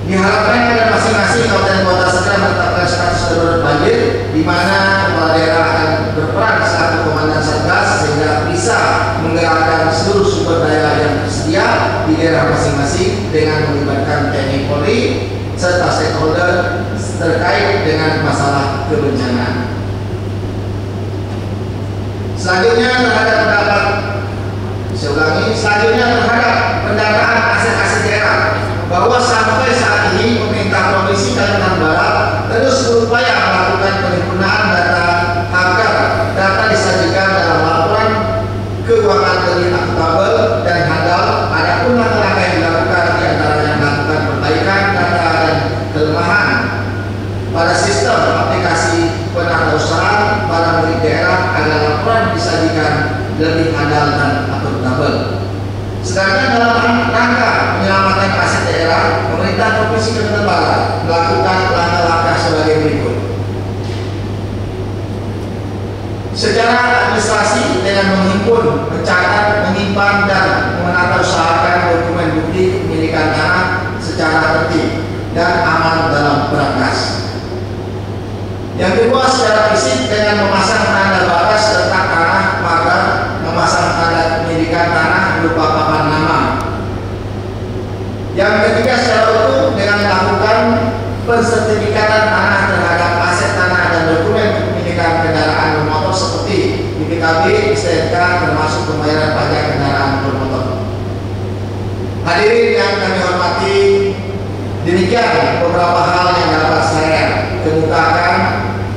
Diharapkan agar masing-masing kabupaten kota segera menetapkan status darurat banjir, di mana kepala daerah akan berperan selaku komandan satgas sehingga bisa menggerakkan seluruh sumber daya yang tersedia di daerah masing-masing dengan melibatkan TNI Polri serta stakeholder terkait dengan masalah kebencanaan. Selanjutnya terhadap pendataan aset-aset daerah, bahwa sampai saat ini pemerintah Provinsi Kalimantan Barat pada sistem aplikasi penatausahaan barang milik daerah agar laporan disajikan lebih handal dan akuntabel. Sedangkan dalam rangka menyelamatkan aset daerah, pemerintah Provinsi Kalimantan Barat melakukan langkah-langkah sebagai berikut. Secara administrasi dengan menghimpun, mencatat, menyimpan dan menatausahakan dokumen bukti kepemilikan tanah secara tertib dan aman dalam berangkas. Yang kedua, secara fisik dengan memasang tanda batas letak tanah, maka memasang tanda kepemilikan tanah berupa papan nama. Yang ketiga, secara utuh dengan melakukan pensertifikatan tanah terhadap aset tanah dan dokumen kepemilikan kendaraan bermotor seperti BPKB, STNK, termasuk pembayaran pajak kendaraan bermotor. Hadirin yang kami hormati, demikian beberapa hal yang dapat saya kemukakan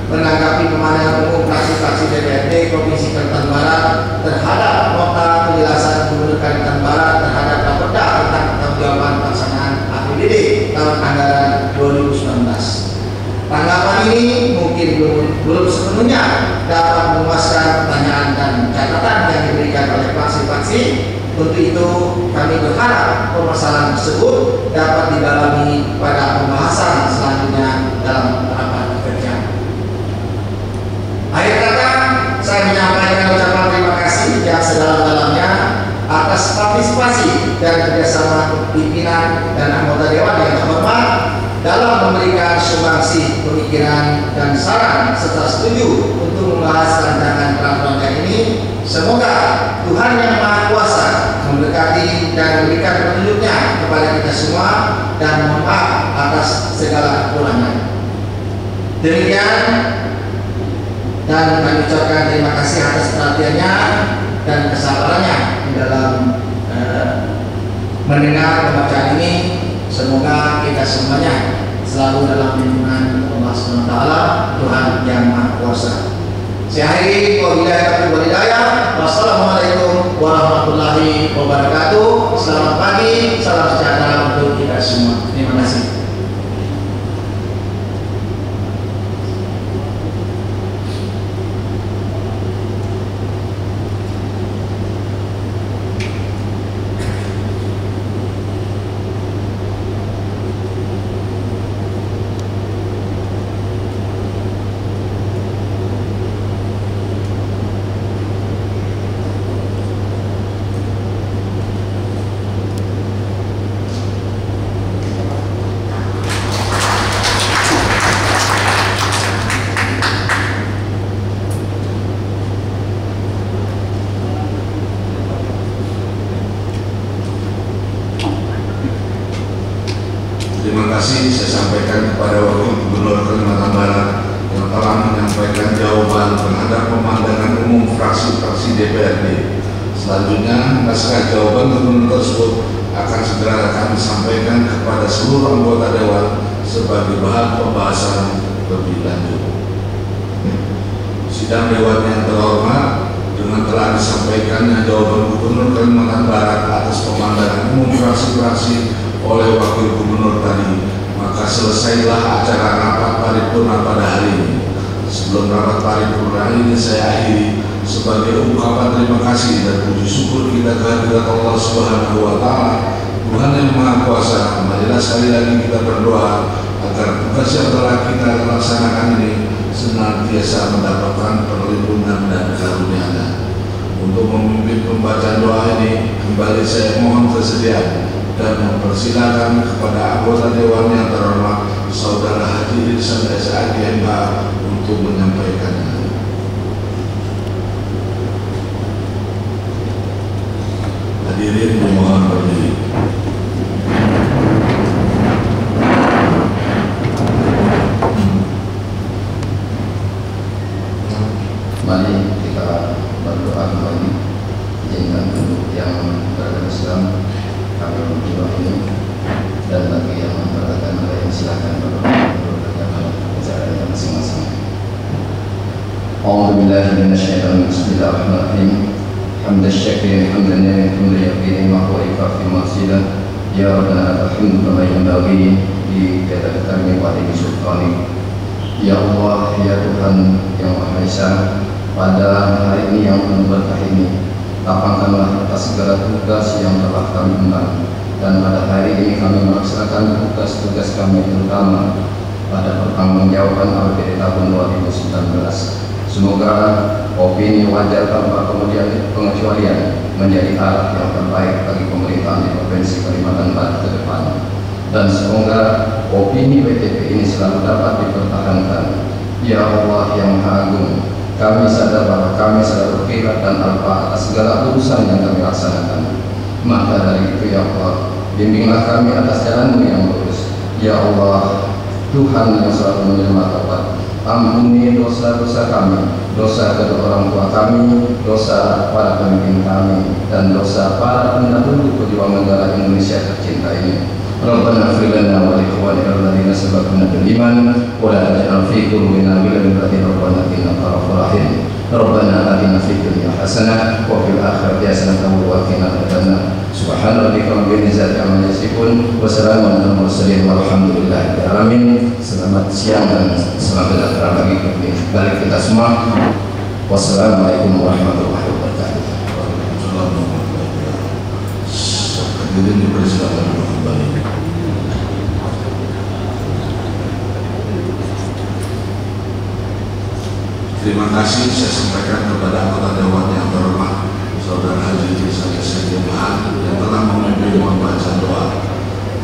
menanggapi pemandangan umum fraksi-fraksi DPRD Provinsi Kalimantan Barat terhadap nota penjelasan Gubernur Kalimantan Barat terhadap Raperda tentang pertanggungjawaban pelaksanaan APBD tahun anggaran 2019. Tanggapan ini mungkin belum sepenuhnya dapat memuaskan pertanyaan dan catatan yang diberikan oleh fraksi-fraksi. Untuk itu kami berharap permasalahan tersebut dapat didalami pada pembahasan selanjutnya dalam rapat kerja. Akhir kata, saya menyampaikan ucapan terima kasih yang sedalam-dalamnya atas partisipasi dan kerjasama pimpinan dan anggota dewan yang terhormat dalam memberikan sumbangsi pemikiran dan saran serta setuju untuk membahas rancangan peraturan ini. Semoga Tuhan Yang Maha Kuasa memberkati dan memberikan petunjuknya kepada kita semua dan mohon maaf atas segala kekurangan. Demikian, dan kami ucapkan terima kasih atas perhatiannya dan kesabarannya di dalam mendengar pembacaan ini. Semoga kita semuanya selalu dalam lindungan Allah SWT, Tuhan Yang Maha Kuasa. Saya akhiri, wassalamualaikum warahmatullahi wabarakatuh. Selamat pagi, salam sejahtera untuk kita semua. Terima kasih. Terima kasih saya sampaikan kepada Wakil Gubernur Kalimantan Barat yang telah menyampaikan jawaban terhadap pemandangan umum fraksi-fraksi DPRD. Selanjutnya, naskah jawaban Gubernur tersebut akan segera kami sampaikan kepada seluruh anggota Dewan sebagai bahan pembahasan lebih lanjut. Sidang Dewan yang terhormat, dengan telah disampaikannya jawaban Gubernur Kalimantan Barat atas pemandangan umum fraksi-fraksi oleh Wakil Gubernur tadi, maka selesailah acara rapat paripurna pada hari ini. Sebelum rapat paripurna ini saya akhiri, sebagai ungkapan terima kasih dan puji syukur kita kehadirat Allah Subhanahu wa Ta'ala, Tuhan Yang Maha Kuasa. Marilah sekali lagi kita berdoa agar tugas yang telah kita laksanakan ini senantiasa mendapatkan perlindungan dan karunia-Nya. Untuk memimpin pembacaan doa ini, kembali saya mohon kesediaan dan mempersilakan kepada anggota Dewan yang terhormat Saudara Haji Irsan SAG MH untuk menyampaikannya. Hadirin dimohon berdiri. Mari kita berdoa kembali. Izinkan untuk yang beragama Islam kami berdoa ini, dan bagi yang beragama lain silakan beragama caranya masing-masing. A'udzubillahi minasyaitonir rajim. Bismillahirrahmanirrahim. Hamdan syakirin hamdan hamdan yaqini ma huwa ifafi maqsidah. Ya Rabbana alhamdu kama yanbaghi li katamil wa li sultani. Ya Allah, ya Tuhan yang Maha Esa, pada hari ini yang penuh berkah ini, lapangkanlah atas segala tugas yang telah kami emban, dan pada hari ini kami melaksanakan tugas-tugas kami terutama pada pertanggungjawaban APBD tahun 2019. Semoga opini wajar tanpa kemudian pengecualian menjadi arah yang terbaik bagi pemerintahan di Provinsi Kalimantan Barat ke depan. Dan semoga opini WTP ini selalu dapat dipertahankan. Ya Allah yang Maha Agung, kami sadar bahwa kami selalu berkhirat dan alpa atas segala urusan yang kami laksanakan. Maka dari itu ya Allah, bimbinglah kami atas jalan-Mu yang lurus. Ya Allah, Tuhan yang selalu menerima taubat, ampuni dosa-dosa kami, dosa kedua orang tua kami, dosa para pemimpin kami, dan dosa para pendahulu perjuangan negara Indonesia tercinta ini. Rabbana ighfir lana wa li ikhwanina alladziina sabaquna bil iman wa la taj'al fi qulubina ghillan lil ladzina amanu innaka ghafurur rahim. Rabbana atina fid dunya hasanah wa fil akhirati hasanah wa qina adzabannar. Subhana rabbika rabbil izzati amma yasifun wa salamun alal mursalin walhamdulillahi rabbil alamin. Selamat siang dan selamat datang lagi balik kita semua. Wassalamualaikum warahmatullahi wabarakatuh. Hadirin dipersilakan kembali. Terima kasih saya sampaikan kepada anggota Dewan yang terhormat Saudara Haji Rizal Sediman yang telah memimpin membaca doa.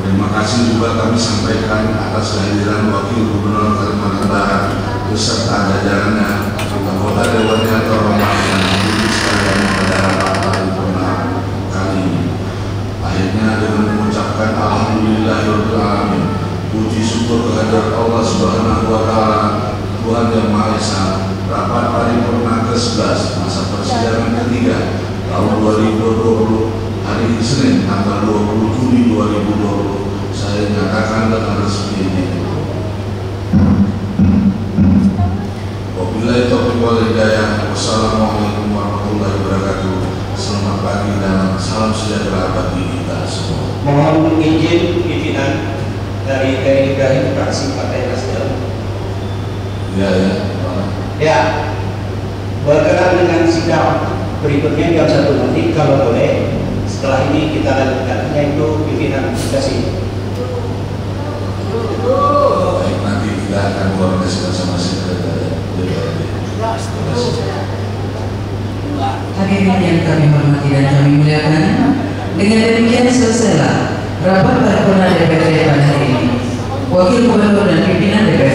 Terima kasih juga kami sampaikan atas kehadiran Wakil Gubernur Kalimantan Barat beserta jajarannya, anggota Dewan yang terhormat dan hadirin sekalian pada rapat paripurna kali ini. Akhirnya dengan mengucapkan alhamdulillahirabbil alamin, puji syukur kehadirat Allah Subhanahu wa taala, Tuhan yang Maha Esa, rapat paripurna ke-11 masa persidangan ketiga tahun 2020 hari Senin tanggal 20 Juli 2020 saya nyatakan dengan resmi ini. Wabillahi taufiq wal hidayah. Wassalamualaikum warahmatullahi wabarakatuh. Selamat pagi dan salam sejahtera bagi kita semua. Mohon izin pimpinan dari Ibrahim fraksi Partai Nasdem. Ya, berkenan dengan sidang berikutnya jam 1 nanti kalau boleh. Setelah ini kita lanjutkan, yaitu pimpinan kasih. Baik, nanti kita akan koordinasi bersama sekretariat DPRD. Hadirin yang kami hormati dan kami muliakan, dengan demikian selesailah rapat paripurna DPRD pada hari ini. Wakil Gubernur dan pimpinan DPRD